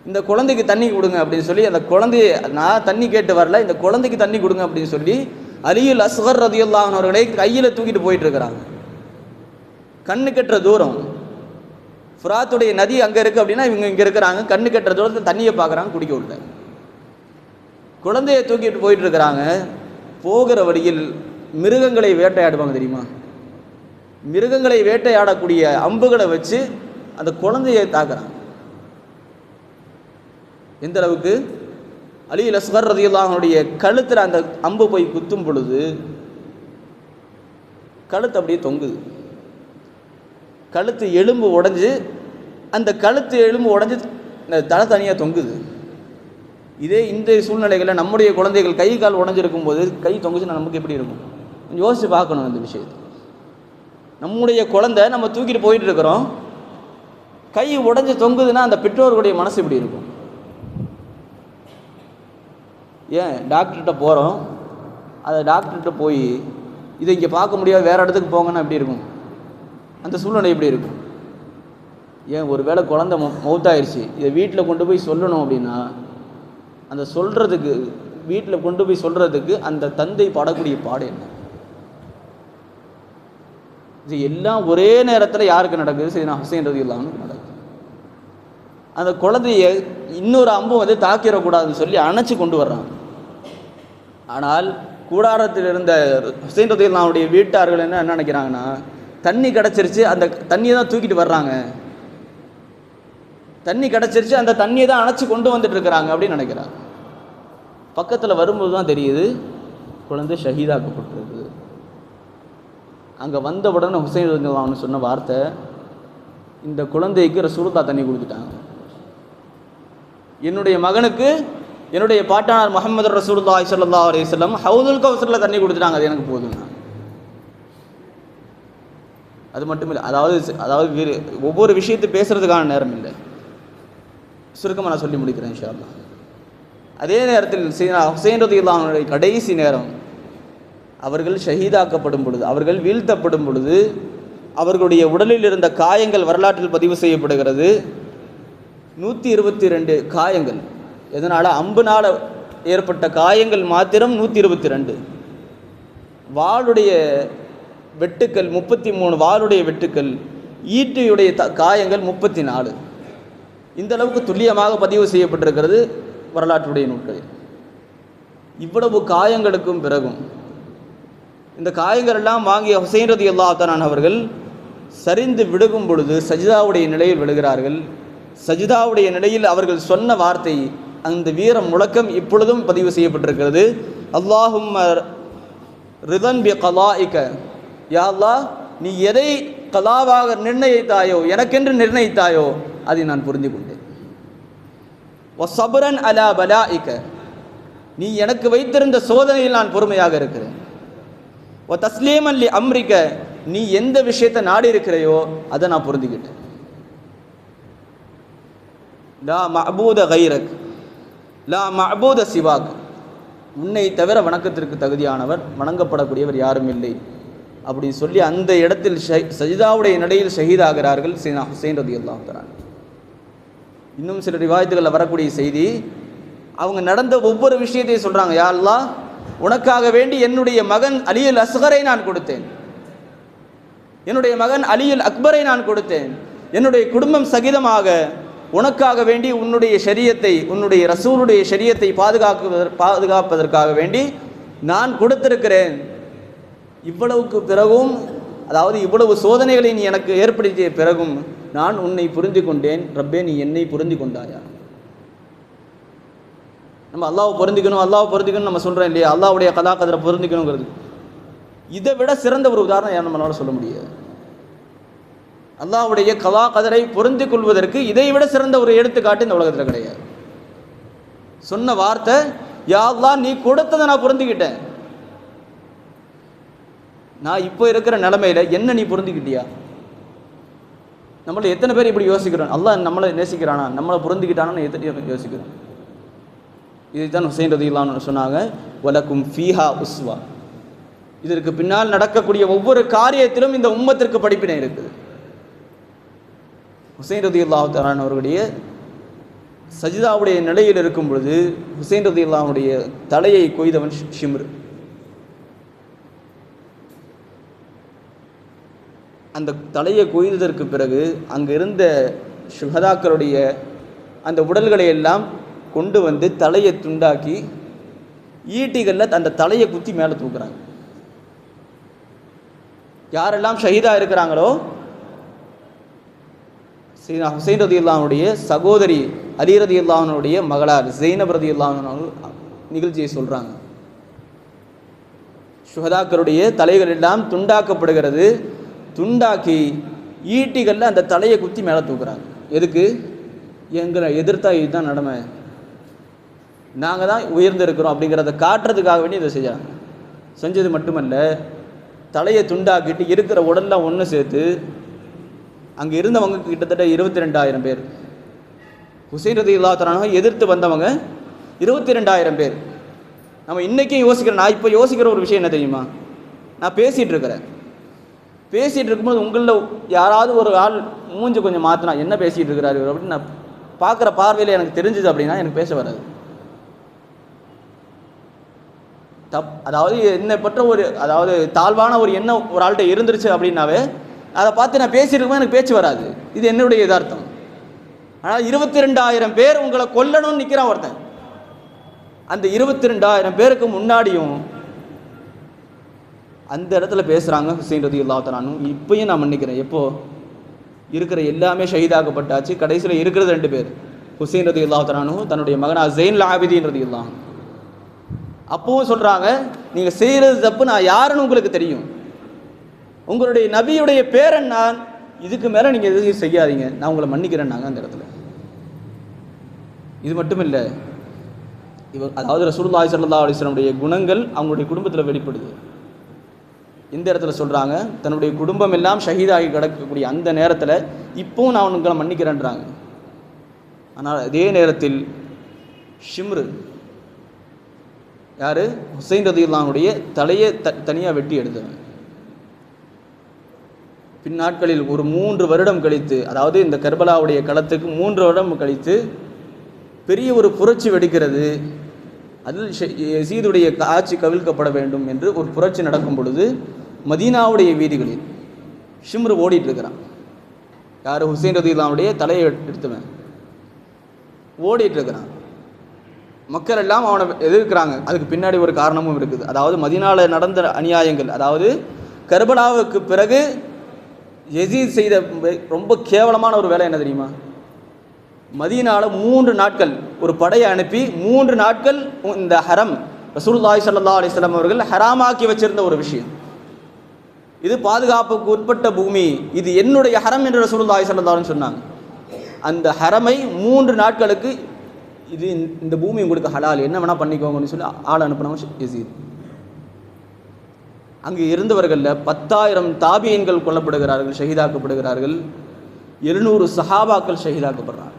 இந்த குழந்தைக்கு தண்ணி கொடுங்க அப்படின்னு சொல்லி, அந்த குழந்தைய, நான் தண்ணி கேட்டு வரல, இந்த குழந்தைக்கு தண்ணி கொடுங்க அப்படின்னு சொல்லி அலியுல் அஸ்கர் ரலியல்லாஹு அன்ஹு அவர்களை கையில் தூக்கிட்டு போயிட்டு இருக்கிறாங்க. கண்ணு கெட்டுற தூரம், ஃபுராத்துடைய நதி அங்கே இருக்குது அப்படின்னா இவங்க இங்கே இருக்கிறாங்க, கண்ணு கெட்டுற தூரத்தில் தண்ணியை பார்க்குறாங்க, குடிக்க விடல. குழந்தையை தூக்கிட்டு போயிட்டு இருக்கிறாங்க. போகிற வழியில் மிருகங்களை வேட்டையாடுவாங்க தெரியுமா, மிருகங்களை வேட்டையாடக்கூடிய அம்புகளை வச்சு அந்த குழந்தையை தாக்குறாங்க. எந்த அளவுக்கு அலி அஸ்கர் ரலியல்லாஹு அன்ஹுடைய கழுத்தில் அந்த அம்பு போய் குத்தும் பொழுது கழுத்து அப்படியே தொங்குது. கழுத்து எலும்பு உடைஞ்சு, அந்த கழுத்து எலும்பு உடைஞ்சு தலை தனியாக தொங்குது. இதே இந்த சூழ்நிலைகளில் நம்முடைய குழந்தைகள் கை கால் உடஞ்சிருக்கும் போது கை தொங்குச்சுன்னா நமக்கு எப்படி இருக்கும்? கொஞ்சம் யோசிச்சு பார்க்கணும் இந்த விஷயத்தை. நம்முடைய குழந்தை நம்ம தூக்கிட்டு போயிட்டு இருக்கிறோம், கை உடஞ்சி தொங்குதுன்னா அந்த பெற்றோர்களுடைய மனசு எப்படி இருக்கும்? ஏன் டாக்டர்கிட்ட போகிறோம், அதை டாக்டர்கிட்ட போய் இதை இங்கே பார்க்க முடியாது வேறு இடத்துக்கு போங்கன்னா எப்படி இருக்கும்? அந்த சூழ்நிலை எப்படி இருக்கும்? ஏன் ஒரு வேளை குழந்தை மௌத்தாயிருச்சு, இதை வீட்டில் கொண்டு போய் சொல்லணும் அப்படின்னா அந்த சொல்கிறதுக்கு, வீட்டில் கொண்டு போய் சொல்கிறதுக்கு அந்த தந்தை படக்கூடிய பாடு என்ன? இது எல்லாம் ஒரே நேரத்தில் யாருக்கு நடக்குது? சரி, நான் ஹுசைன் ரலியல்லாஹு அன்ஹு நடக்குது. அந்த குழந்தைய இன்னொரு அம்பு வந்து தாக்கிடக்கூடாதுன்னு சொல்லி அணைச்சி கொண்டு வர்றாங்க. ஆனால் கூடாரத்தில் இருந்த ஹுசைன் ரலியல்லாஹு அன்ஹுடைய வீட்டார்கள் என்ன நினைக்கிறாங்கன்னா, தண்ணி கிடச்சிருச்சு, அந்த தண்ணியை தான் தூக்கிட்டு வர்றாங்க, தண்ணி கிடச்சிருச்சு, அந்த தண்ணியை தான் அணைச்சி கொண்டு வந்துட்டு இருக்கிறாங்க அப்படின்னு நினைக்கிறாங்க. பக்கத்தில் வரும்போது தான் தெரியுது குழந்தை ஷஹீதாக்கப்பட்டிருக்குது. அங்கே வந்தவுடனே ஹுசைன் ரலியல்லாஹு அன்ஹு சொன்ன வார்த்தை, இந்த குழந்தைக்கு ரசூலுல்லாஹ் தண்ணி கொடுத்துட்டாங்க, என்னுடைய மகனுக்கு என்னுடைய பாட்டனார் முஹம்மது ரசூலுல்லாஹி ஸல்லல்லாஹு அலைஹி வஸல்லம் ஹவுதுல் கௌசரில் தண்ணி கொடுத்துட்டாங்க, அது எனக்கு போதும்னா. அது மட்டும் இல்லை, அதாவது ஒவ்வொரு விஷயத்தை பேசுகிறதுக்கான நேரம் இல்லை, சுருக்கமாக நான் சொல்லி முடிக்கிறேன் இன்ஷா அல்லாஹ். அதே நேரத்தில் ஹுசைன் ரலியல்லாஹு அன்ஹுடைய கடைசி நேரம், அவர்கள் ஷஹீதாக்கப்படும் பொழுது, அவர்கள் வீழ்த்தப்படும் பொழுது அவர்களுடைய உடலில் இருந்த காயங்கள் வரலாற்றில் பதிவு செய்யப்படுகிறது. 122 காயங்கள். எதனால்? அம்புனால் ஏற்பட்ட காயங்கள் மாத்திரம் 122. வாளுடைய வெட்டுக்கள் 33, வாளுடைய வெட்டுக்கள், ஈட்டியுடைய காயங்கள் 34. இந்த அளவுக்கு துல்லியமாக பதிவு செய்யப்பட்டிருக்கிறது வரலாற்றுடைய நூல்களில். இவ்வளவு காயங்களுக்கும் பிறகும் இந்த காயங்கள் எல்லாம் வாங்கிய ஹுசைன் ரலியல்லாஹு தஆலா அவர்கள் சரிந்து விடுகும் பொழுது சஜிதாவுடைய நிலையில் விழுகிறார்கள். சஜிதாவுடைய நிலையில் அவர்கள் சொன்ன வார்த்தை, அந்த வீர முழக்கம் இப்பொழுதும் பதிவு செய்யப்பட்டிருக்கிறது. அல்லாஹும்ம ரிதன் பி கலாஇக, யா அல்லாஹ், நீ எதை கலாவாக நிர்ணயித்தாயோ, எனக்கென்று நிர்ணயித்தாயோ அதை நான் புரிந்து கொண்டேன். வஸப்ரன் அலா பலாஇக, நீ எனக்கு வைத்திருந்த சோதனையில் நான் பொறுமையாக இருக்கிறேன். தஸ்லீமன் லி அம்ரிக்க, நீ எந்த விஷயத்தை நாடி இருக்கிறையோ அதை நான் புரிந்துக்கிட்டேன். லா மஅபூத கைரக் லா மஅபூத சிவாக், உன்னை தவிர வணக்கத்திற்கு தகுதியானவர், வணங்கப்படக்கூடியவர் யாரும் இல்லை அப்படின்னு சொல்லி அந்த இடத்தில் சஜிதாவுடைய நிலையில் ஷஹீதாகிறார்கள் ஹுசைன் ரலியல்லாஹு தஆலா. இன்னும் சில ரிவாயத்துகளில் வரக்கூடிய செய்தி, அவங்க நடந்த ஒவ்வொரு விஷயத்தையும் சொல்கிறாங்க, யா அல்லாஹ், உனக்காக வேண்டி என்னுடைய மகன் அலியுல் அஸ்கரை நான் கொடுத்தேன், என்னுடைய மகன் அலியுல் அக்பரை நான் கொடுத்தேன், என்னுடைய குடும்பம் சகிதமாக உனக்காக வேண்டி உன்னுடைய ஷரியத்தை, உன்னுடைய ரசூலுடைய ஷரியத்தை பாதுகாப்பதற்காக வேண்டி நான் கொடுத்திருக்கிறேன். இவ்வளவுக்கு பிறகும், அதாவது இவ்வளவு சோதனைகளை நீ எனக்கு ஏற்படுத்திய பிறகும் நான் உன்னை புரிந்து கொண்டேன். ரப்பே, நீ என்னை புரிந்து கொண்டாயா? நம்ம அல்லாஹ்வை பொருந்திக்கணும் நம்ம சொல்கிறோம் இல்லையா, அல்லாஹ்வுடைய கதா கதரை பொருந்திக்கணுங்கிறது. இதை விட சிறந்த ஒரு உதாரணம் யாரும் நம்மளால சொல்ல முடியாது. அல்லாஹ்வுடைய கதா கதரை பொருந்தி கொள்வதற்கு இதை விட சிறந்த ஒரு எடுத்துக்காட்டு இந்த உலகத்தில் கிடையாது. சொன்ன வார்த்தை, யா அல்லாஹ், நீ கொடுத்ததை நான் பொருந்திக்கிட்டேன், நான் இப்போ இருக்கிற நிலைமையில் என்ன நீ பொருந்திக்கிட்டியா? நம்மள எத்தனை பேர் இப்படி யோசிக்கிறோம்? அல்லாஹ் நம்மளை நேசிக்கிறானா, நம்மளை பொருந்திக்கிட்டானு எத்தனை யோசிக்கிறோம்? இதுதான் ஹுசைன் ரலியல்லாஹு அன்ஹு சொன்னாங்க, வலக்கும் ஃபீஹா உஸ்வா, இதற்கு பின்னால் நடக்கக்கூடிய ஒவ்வொரு காரியத்திலும் இந்த உம்மத்திற்கு படிப்பினை இருக்குது. ஹுசைன் ரலியல்லாஹு தஆலா அவர்களுடைய சஜிதாவுடைய நிலையில் இருக்கும் பொழுது ஹுசைன் ரலியல்லாஹு அன்ஹுடைய தலையை கொய்தவன் ஷிம்ர். அந்த தலையை கொய்ததற்கு பிறகு அங்கே இருந்த ஷுஹதாக்களுடைய அந்த உடல்களை எல்லாம் கொண்டு வந்து தலையை துண்டாக்கி ஈட்டிகளில் அந்த தலையை குத்தி மேலே தூக்குறாங்க. யாரெல்லாம் ஷஹீதா இருக்கிறாங்களோ, ஹுசைன் ரலியல்லாஹு அன்ஹுடைய சகோதரி அலி ரலியல்லாஹு அன்ஹுடைய மகளார் ஸைனப் ரலியல்லாஹு அன்ஹா நிகழ்ச்சியை சொல்கிறாங்க. ஷுஹதாக்களுடைய தலைகள் எல்லாம் துண்டாக்கப்படுகிறது. துண்டாக்கி ஈட்டிகளில் அந்த தலையை குத்தி மேலே தூக்குறாங்க. எதுக்கு? எங்களை எதிர்த்தா இதுதான் நடமை, நாங்கள் தான் உயர்ந்திருக்கிறோம் அப்படிங்கிறத காட்டுறதுக்காக வேண்டி இதை செய்கிறாங்க. செஞ்சது மட்டுமல்ல, தலையை துண்டாக்கிட்டு இருக்கிற உடல்லாம் ஒன்று சேர்த்து அங்கே இருந்தவங்க கிட்டத்தட்ட 22,000 பேர். ஹுசைன் ரலியல்லாஹு தஆலா எதிர்த்து வந்தவங்க 22,000 பேர். நம்ம இன்றைக்கும் யோசிக்கிறோம். நான் இப்போ யோசிக்கிற ஒரு விஷயம் என்ன தெரியுமா? நான் பேசிகிட்டு இருக்கும்போது உங்களில் யாராவது ஒரு ஆள் மூஞ்சி கொஞ்சம் மாற்றினா என்ன பேசிகிட்டு இருக்கிறாரு அப்படின்னு நான் பார்க்குற பார்வையில் எனக்கு தெரிஞ்சுது அப்படின்னா எனக்கு பேச வராது. அதாவது என்னை பற்ற ஒரு தாழ்வான ஒரு எண்ணம் ஒரு ஆள்கிட்ட இருந்துருச்சு அப்படின்னாவே அதை பார்த்து நான் பேசியிருக்கும்போது எனக்கு பேச்சு வராது. இது என்னுடைய யதார்த்தம். ஆனால் 22,000 பேர் உங்களை கொல்லணும்னு நிற்கிறான் ஒருத்தன். அந்த 22,000 பேருக்கு முன்னாடியும் அந்த இடத்துல பேசுகிறாங்க ஹுசைன் ரலியல்லாஹு தஆலா அன்ஹு. இப்பயும் நான் மன்னிக்கிறேன். எப்போ இருக்கிற எல்லாமே ஷஹீதாக்கப்பட்டாச்சு. கடைசியில் இருக்கிறது 2 பேர், ஹுசைன் ரலியல்லாஹு தஆலா அன்ஹு தன்னுடைய மகனா ஸைனுல் ஆபிதீன் ரலியல்லாஹு அன்ஹு. அப்போவும் சொல்கிறாங்க, நீங்கள் செய்கிறது தப்பு, நான் யாருன்னு உங்களுக்கு தெரியும், உங்களுடைய நபியுடைய பேரன் நான், இதுக்கு மேலே நீங்கள் எதுவும் செய்யாதீங்க, நான் உங்களை மன்னிக்கிறேன்னாங்க அந்த இடத்துல. இது மட்டும் இல்லை, அதாவது ரசூலுல்லாஹி ஸல்லல்லாஹு அலைஹி வஸல்லம் உடைய குணங்கள் அவங்களுடைய குடும்பத்தில் வெளிப்படுது. இந்த இடத்துல சொல்கிறாங்க, தன்னுடைய குடும்பம் எல்லாம் ஷஹீதாகி கிடக்கக்கூடிய அந்த நேரத்தில் இப்போவும் நான் உங்களை மன்னிக்கிறேன்றாங்க. ஆனால் அதே நேரத்தில் ஷிம்ரு யார்? ஹுசைன் ரலியல்லாஹு அன்ஹுடைய தலையை தனியாக வெட்டி எடுத்தவன். பின்னாட்களில் ஒரு 3 வருடம் கழித்து, அதாவது இந்த கர்பலாவுடைய களத்துக்கு 3 வருடம் கழித்து பெரிய ஒரு புரட்சி வெடிக்கிறது. அதில் யஸீதுடைய ஆட்சி கவிழ்க்கப்பட வேண்டும் என்று ஒரு புரட்சி நடக்கும் பொழுது மதீனாவுடைய வீதிகளில் ஷிம்ரு ஓடிட்டு இருக்கிறான். யார்? ஹுசைன் ரலியல்லாஹு அன்ஹுடைய தலையை எடுத்தவன் ஓடிட்டு இருக்கிறான். மக்கள் எல்லாம் அவனை எதிர்க்கிறாங்க. அதுக்கு பின்னாடி ஒரு காரணமும் இருக்குது. அதாவது மதீனாவில் நடந்த அநியாயங்கள், அதாவது கர்பலாவுக்கு பிறகு யஸீத் செய்த ரொம்ப கேவலமான ஒரு வேலை என்ன தெரியுமா? மதீனாவில் 3 நாட்கள் ஒரு படையை அனுப்பி 3 நாட்கள் இந்த ஹரம் ரசூலுல்லாஹி ஸல்லல்லாஹு அலைஹி வஸல்லம் அவர்கள் ஹராமாக்கி வச்சிருந்த ஒரு விஷயம். இது பாதுகாப்புக்கு உட்பட்ட பூமி, இது என்னுடைய ஹரம் என்று ரசூலுல்லாஹி ஸல்லல்லாஹு அலைஹி வஸல்லம் சொன்னாங்க. அந்த ஹரமை 3 நாட்களுக்கு இது இந்த பூமி உங்களுக்கு ஹலால், என்ன வேணால் பண்ணிக்கோங்கன்னு சொல்லி ஆள் அனுப்பினவங்க யஸீத். அங்கு இருந்தவர்களில் 10,000 தாபியன்கள் கொல்லப்படுகிறார்கள், ஷஹீதாக்கப்படுகிறார்கள். 700 சஹாபாக்கள் ஷஹீதாக்கப்படுறாங்க.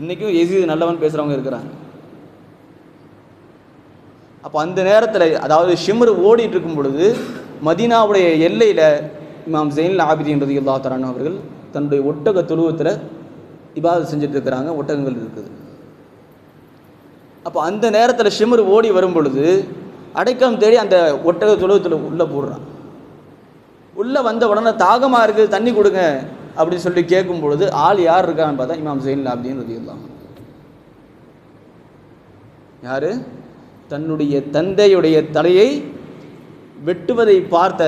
இன்றைக்கும் யஸீத் நல்லவன் பேசுகிறவங்க இருக்கிறாங்க. அப்போ அந்த நேரத்தில், அதாவது ஷிம்ரு ஓடிட்டு இருக்கும் பொழுது மதீனாவுடைய எல்லையில் இமாம் ஸைனுல் ஆபிதீன் ரலியல்லாஹு தஆலா அன்ஹு அவர்கள் தன்னுடைய ஒட்டக தொழுவத்தில் இபாதத் செஞ்சுட்டு இருக்கிறாங்க. ஒட்டகங்கள் இருக்குது. அப்போ அந்த நேரத்தில் ஷிம்ரு ஓடி வரும் பொழுது அடைக்கம் தேடி அந்த ஒட்டக தொழுவத்தில் உள்ளே போடுறான். உள்ளே வந்த உடனே தாகமாக இருக்குது, தண்ணி கொடுங்க அப்படின்னு சொல்லி கேட்கும் பொழுது ஆள் யார் இருக்கான்னு பார்த்தா இமாம் ஸைனுல் ஆபிதீன் ரலியல்லாஹு அன்ஹு. யார்? தன்னுடைய தந்தையுடைய தலையை வெட்டுவதை பார்த்த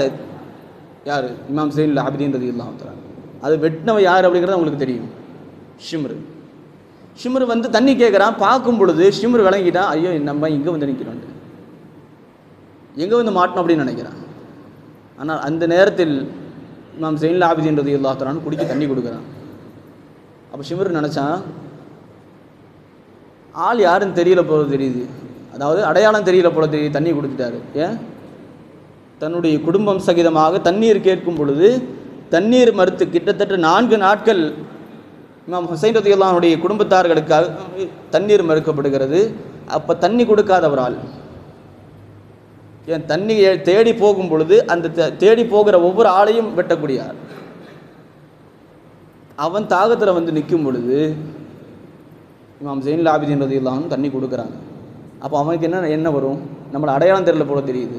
யார்? இமாம் ஸைனுல் ஆபிதீன் ரலியல்லாஹு தஆலா. அது வெட்டினவன் யார் அப்படிங்கிறது அவங்களுக்கு தெரியும். ஷிம்ரு வந்து தண்ணி கேட்குறான். பார்க்கும் பொழுது ஷிம்ரு விளங்கிட்டான், ஐயோ நம்ம இங்கே வந்து நிற்கிறோம், எங்கே வந்து மாட்டணும் அப்படின்னு நினைக்கிறான். ஆனால் அந்த நேரத்தில் இமாம் ஸைனுல் ஆபிதீன் ரலியல்லாஹு தஆலா குடிக்க தண்ணி கொடுக்குறான். அப்போ ஷிம்ரு நினச்சான், ஆள் யாருன்னு தெரியல போல தெரியுது, அதாவது அடையாளம் தெரியல போல தெரியுது, தண்ணி கொடுத்துட்டாரு. ஏன்? தன்னுடைய குடும்பம் சகிதமாக தண்ணீர் கேட்கும் பொழுது தண்ணீர் மறுத்து கிட்டத்தட்ட 4 நாட்கள் இமாம் ஹுசைன் ரலியல்லாஹு அன்ஹுடைய குடும்பத்தார்களுக்காக தண்ணீர் மறுக்கப்படுகிறது. அப்போ தண்ணி கொடுக்காதவர் ஆள். ஏன்? தண்ணியை தேடி போகும் பொழுது அந்த தேடி போகிற ஒவ்வொரு ஆளையும் வெட்டக்கூடியார். அவன் தாகத்தில் வந்து நிற்கும் பொழுது இமாம் ஸைனுல் ஆபிதீன் ரலியல்லாஹு அன்ஹு தண்ணி கொடுக்குறாங்க. அப்போ அவனுக்கு என்ன வரும்? நம்மளை அடையாளம் தெரியல போல தெரியுது.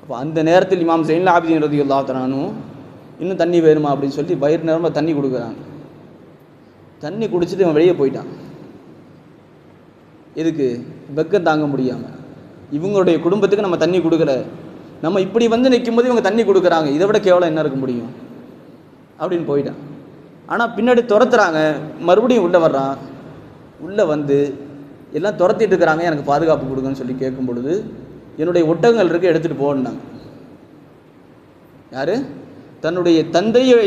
அப்போ அந்த நேரத்தில் இமாம் ஸைனுல் ஆபிதீன் ரலியல்லாஹு தஆலா அன்ஹு இன்னும் தண்ணி வேணுமா அப்படின்னு சொல்லி வயிறு நேரமாக தண்ணி கொடுக்குறாங்க. தண்ணி குடிச்சிட்டு இவன் வெளியே போயிட்டான். எதுக்கு? வெக்கம் தாங்க முடியாமல். இவங்களுடைய குடும்பத்துக்கு நம்ம தண்ணி கொடுக்கல, நம்ம இப்படி வந்து நிற்கும் போது இவங்க தண்ணி கொடுக்குறாங்க, இதை விட கேவலம் என்ன இருக்க முடியும் அப்படின்னு போயிட்டான். ஆனால் பின்னாடி துரத்துறாங்க, மறுபடியும் உள்ளே வர்றான். உள்ளே வந்து எல்லாம் துரத்திட்டு இருக்கிறாங்க, எனக்கு பாதுகாப்பு கொடுங்கன்னு சொல்லி கேட்கும் பொழுது, என்னுடைய ஒட்டகங்கள் இருக்க எடுத்துகிட்டு போனாங்க. யார்? தன்னுடைய தந்தையை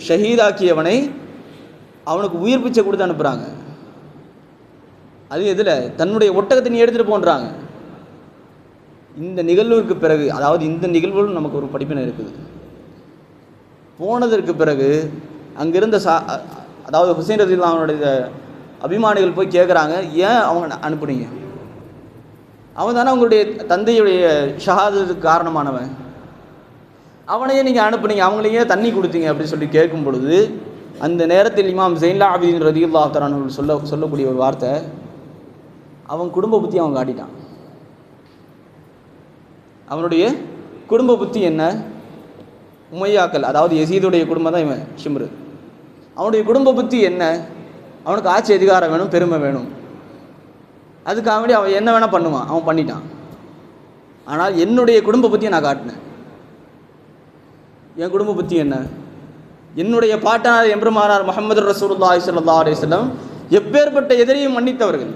ஷஹீதாக்கியவனை அவனுக்கு உயிர் பிச்சை கொடுத்து அனுப்புகிறாங்க. அது எதில்? தன்னுடைய ஒட்டகத்தை நீ எடுத்துகிட்டு போன்றாங்க. இந்த நிகழ்வுக்கு பிறகு, அதாவது இந்த நிகழ்வுகளும் நமக்கு ஒரு படிப்பினை இருக்குது. போனதற்கு பிறகு அங்கிருந்த அதாவது ஹுசைன் ரலியல்லாஹு அவனுடைய அபிமானிகள் போய் கேட்குறாங்க, ஏன் அவங்க அனுப்புனீங்க? அவன் தானே உங்களுடைய தந்தையுடைய ஷஹாதத்துக்கு காரணமானவன், அவனையே நீங்கள் அனுப்புனீங்க, அவங்களையே தண்ணி கொடுத்தீங்க அப்படின்னு சொல்லி கேட்கும் பொழுது, அந்த நேரத்தில் இமாம் ஸைனுல் ஆபிதீன் ரலியல்லாஹு தஆலா அன்ஹு சொல்லக்கூடிய ஒரு வார்த்தை, அவன் குடும்ப புத்தி அவன் காட்டிட்டான். அவனுடைய குடும்ப புத்தி என்ன? உமையாக்கள், அதாவது யசீதுடைய குடும்பம் தான் இவன் ஷிம்ரு. அவனுடைய குடும்ப புத்தி என்ன? அவனுக்கு ஆட்சி அதிகாரம் வேணும், பெருமை வேணும். அதுக்காக வேண்டி அவன் என்ன வேணால் பண்ணுவான், அவன் பண்ணிட்டான். ஆனால் என்னுடைய குடும்ப புத்தியை நான் காட்டினேன். என் குடும்ப புத்தி என்ன? என்னுடைய பாட்டனார் எம்பெருமானார் முஹம்மது ரசூலுல்லாஹி ஸல்லல்லாஹு அலைஹி வஸல்லம் எப்பேற்பட்ட எதிரியும் மன்னித்தவர்கள்.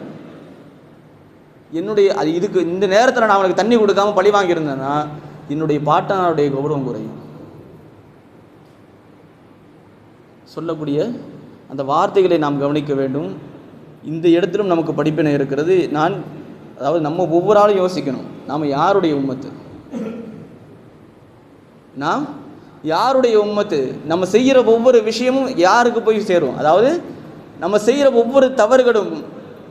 என்னுடைய அது இதுக்கு இந்த நேரத்தில் நான் அவனுக்கு தண்ணி கொடுக்காமல் பழி வாங்கியிருந்தேன்னா என்னுடைய பாட்டனாருடைய கௌரவம் குறையும். சொல்லக்கூடிய அந்த வார்த்தைகளை நாம் கவனிக்க வேண்டும். இந்த இடத்திலும் நமக்கு படிப்பினை இருக்கிறது. அதாவது நம்ம ஒவ்வொரு ஆளும் யோசிக்கணும், நாம் யாருடைய உம்மத்து? நாம் யாருடைய உம்மத்து? நம்ம செய்கிற ஒவ்வொரு விஷயமும் யாருக்கு போய் சேரும்? அதாவது நம்ம செய்கிற ஒவ்வொரு தவறுகளும்,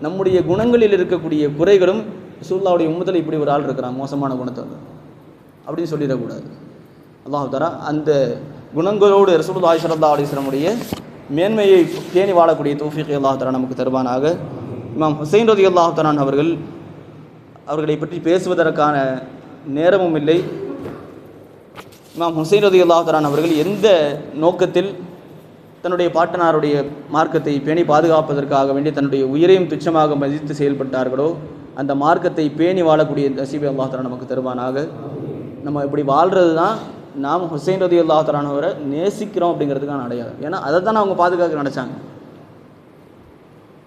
நம்முடைய குணங்களில் இருக்கக்கூடிய குறைகளும், ரசூலுல்லாஹ்வுடைய உம்மத்தில் இப்படி ஒரு ஆள் இருக்கிறான் மோசமான குணத்தவர் அப்படின்னு சொல்லிடக்கூடாது. அல்லாஹ் தஆலா அந்த குணங்களோடு ரசூலுல்லாஹி ஸல்லல்லாஹு அலைஹி வஸல்லமுடைய மேன்மையை பேணி வாழக்கூடிய தௌஃபீகை அல்லாஹ் தஆலா நமக்கு தருவானாக. இமாம் ஹுசைன் ரலியல்லாஹு தஆலா அவர்களை பற்றி பேசுவதற்கான நேரமும் இல்லை. இமாம் ஹுசைன் ரலியல்லாஹு தஆலா அவர்கள் எந்த நோக்கத்தில் தன்னுடைய பாட்டனாருடைய மார்க்கத்தை பேணி பாதுகாப்பதற்காக வேண்டி தன்னுடைய உயிரையும் துச்சமாக மதித்து செயல்பட்டார்களோ அந்த மார்க்கத்தை பேணி வாழக்கூடிய நசீபை அல்லாஹ் தஆலா நமக்கு தருவானாக. நம்ம இப்படி வாழ்கிறது தான் நாம் ஹுசைன் ரலியல்லாஹு தஆலா அவரை நேசிக்கிறோம் அப்படிங்கிறதுக்கான அடையாளம். ஏன்னா அதை தான் அவங்க பாதுகாக்க நினச்சாங்க.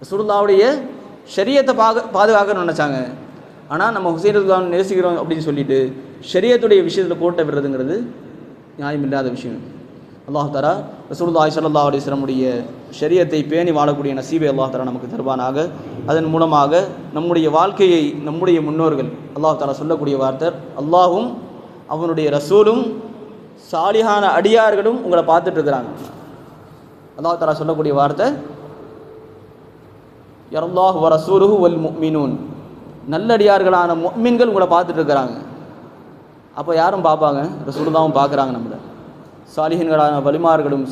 ரசூலுல்லாஹ்வுடைய ஷரியத்தை பாதுகாக்க நினச்சாங்க. ஆனால் நம்ம ஹுசைன் ரலியல்லாஹு நேசிக்கிறோம் அப்படின்னு சொல்லிட்டு ஷரியத்துடைய விஷயத்தில் கோட்டை விடுறதுங்கிறது நியாயமில்லாத விஷயம். அல்லாஹ் தஆலா ரசூலுல்லாஹி ஸல்லல்லாஹு அலைஹி வஸல்லமுடைய ஷரியத்தை பேணி வாழக்கூடிய நசீபை அல்லாஹ் தஆலா நமக்கு தருவானாக. அதன் மூலமாக நம்முடைய வாழ்க்கையை நம்முடைய முன்னோர்கள் அல்லாஹ் தஆலா சொல்லக்கூடிய வார்த்தை, அல்லாஹும் அவனுடைய ரசூலும் சாலிஹான அடியார்களும் உங்களை பார்த்துட்டு இருக்கிறாங்க. அல்லாஹ் தஆலா சொல்லக்கூடிய வார்த்தை, யரல்லாஹு வ ரசூலுஹு வல் முஃமினூன், நல்லடியார்களான முஃமின்கள் உங்களை பார்த்துட்டு இருக்கிறாங்க. அப்போ யாரும் பார்ப்பாங்க? ரசூலுல்லாஹும் பார்க்குறாங்க. நம்மளை சாலிஹீன்களான வலிமார்களும்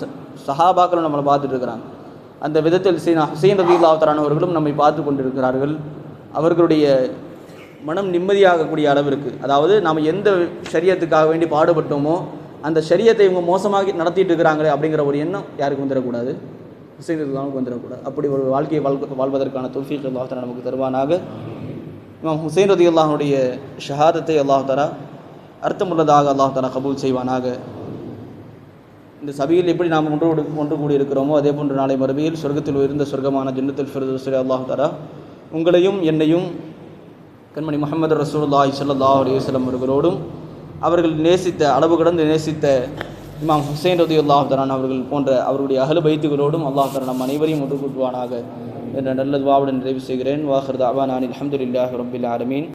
சஹாபாக்களும் நம்மளை பார்த்துட்டு இருக்கிறாங்க. அந்த விதத்தில் ஹுசைன் ரலியல்லாஹு தஆலா அவர்களும் நம்மை பார்த்து கொண்டிருக்கிறார்கள். அவர்களுடைய மனம் நிம்மதியாகக்கூடிய அளவிற்கு, அதாவது நாம் எந்த ஷரியத்துக்காக வேண்டி பாடுபட்டோமோ அந்த ஷரியத்தை இவங்க மோசமாக நடத்திட்டு இருக்கிறாங்களே அப்படிங்கிற ஒரு எண்ணம் யாருக்கு வந்துடக்கூடாது? ஹுசைன் ரலியல்லாஹுக்கு வந்துடக்கூடாது. அப்படி ஒரு வாழ்க்கையை வாழ்வதற்கான தௌஃபீக் அல்லாஹ் தஆலா நமக்கு தருவானாக. இமாம் ஹுசைன் ரலியல்லாஹுடைய ஷஹாதத்தை அல்லாஹ் தஆலா அர்த்தமுள்ளதாக அல்லாஹ் தஆலா கபூல் செய்வானாக. இந்த சபையில் எப்படி நாம் ஒன்று கூடி இருக்கிறோமோ அதே போன்று நாளை மறுமையில் சொர்க்கத்தில் உயர்ந்த சொர்க்கமான ஜன்னத்துல் ஃபிர்தௌஸில் அல்லாஹ் தஆலா உங்களையும் என்னையும் கண்மணி முஹம்மது ரசூலுல்லாஹி ஸல்லல்லாஹு அலைஹி வஸல்லம் அவர்களோடும் அவர்கள் நேசித்த அளவு கடந்து நேசித்த இமாம் ஹுசைன் ரலியல்லாஹு தஆலா அவர்கள் போன்ற அவர்களுடைய அஹ்லு பைத்துகளோடும் அல்லாஹ் தஆலா நம் அனைவரையும் ஒன்று கூட்டுவானாக என்ற நல்ல துஆவுடன் நிறைவு செய்கிறேன். வாஹிர் தஅவானா அல்ஹம்துலில்லாஹி ரப்பில் ஆலமீன்.